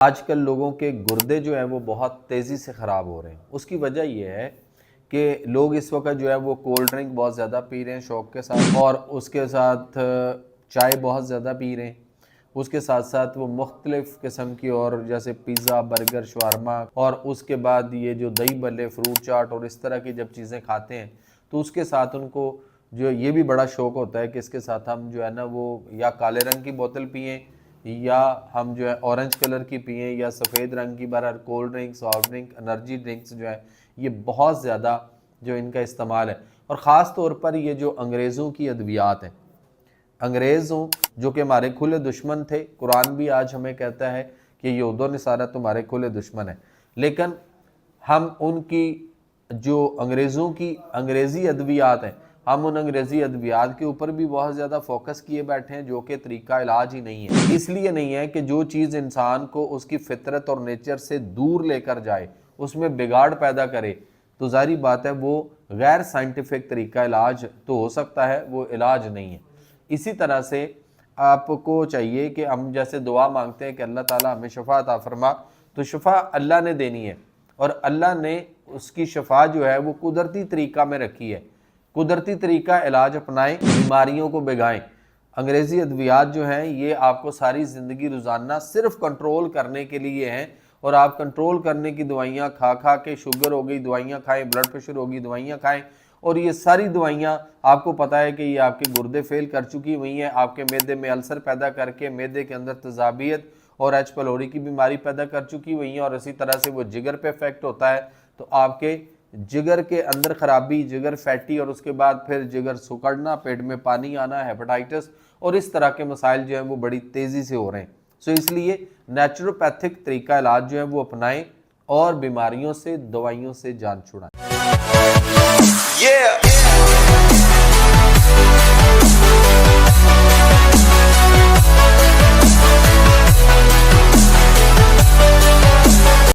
آج کل لوگوں کے گردے جو ہیں وہ بہت تیزی سے خراب ہو رہے ہیں۔ اس کی وجہ یہ ہے کہ لوگ اس وقت جو ہے وہ کولڈ ڈرنک بہت زیادہ پی رہے ہیں شوق کے ساتھ، اور اس کے ساتھ چائے بہت زیادہ پی رہے ہیں۔ اس کے ساتھ ساتھ وہ مختلف قسم کی اور جیسے پیزا، برگر، شاورما، اور اس کے بعد یہ جو دہی بھلے، فروٹ چاٹ اور اس طرح کی جب چیزیں کھاتے ہیں تو اس کے ساتھ ان کو جو یہ بھی بڑا شوق ہوتا ہے کہ اس کے ساتھ ہم جو ہے نا وہ یا کالے رنگ کی بوتل پئیں، یا ہم جو ہے اورنج کلر کی پئیں، یا سفید رنگ کی بہرحال cold drink, soft drink, energy drinks جو ہے یہ بہت زیادہ جو ان کا استعمال ہے۔ اور خاص طور پر یہ جو انگریزوں کی ادویات ہیں، انگریزوں جو کہ ہمارے کھلے دشمن تھے، قرآن بھی آج ہمیں کہتا ہے کہ یہود و نصارہ تمہارے کھلے دشمن ہیں، لیکن ہم ان کی جو انگریزوں کی انگریزی ادویات ہیں، ہم ان انگریزی ادویات کے اوپر بھی بہت زیادہ فوکس کیے بیٹھے ہیں، جو کہ طریقہ علاج ہی نہیں ہے۔ اس لیے نہیں ہے کہ جو چیز انسان کو اس کی فطرت اور نیچر سے دور لے کر جائے، اس میں بگاڑ پیدا کرے، تو ظاہری بات ہے وہ غیر سائنٹیفک طریقہ علاج تو ہو سکتا ہے، وہ علاج نہیں ہے۔ اسی طرح سے آپ کو چاہیے کہ ہم جیسے دعا مانگتے ہیں کہ اللہ تعالیٰ ہمیں شفا عطا فرما، تو شفا اللہ نے دینی ہے، اور اللہ نے اس کی شفا جو ہے وہ قدرتی طریقہ میں رکھی ہے۔ قدرتی طریقہ علاج اپنائیں، بیماریوں کو بگائیں۔ انگریزی ادویات جو ہیں یہ آپ کو ساری زندگی روزانہ صرف کنٹرول کرنے کے لیے ہیں، اور آپ کنٹرول کرنے کی دوائیاں کھا کھا کے، شوگر ہو گئی دوائیاں کھائیں، بلڈ پریشر ہو گئی دوائیاں کھائیں، اور یہ ساری دوائیاں آپ کو پتہ ہے کہ یہ آپ کے گردے فیل کر چکی ہوئی ہیں، آپ کے معدے میں السر پیدا کر کے معدے کے اندر تیزابیت اور ایچ پیلوری کی بیماری پیدا کر چکی ہوئی ہیں، اور اسی طرح سے وہ جگر پہ افیکٹ ہوتا ہے، تو آپ کے جگر کے اندر خرابی، جگر فیٹی، اور اس کے بعد پھر جگر سکڑنا، پیٹ میں پانی آنا، ہیپاٹائٹس اور اس طرح کے مسائل جو ہیں وہ بڑی تیزی سے ہو رہے ہیں۔ اس لیے نیچروپیتھک طریقہ علاج جو ہے وہ اپنائیں، اور بیماریوں سے، دوائیوں سے جان چھڑائیں۔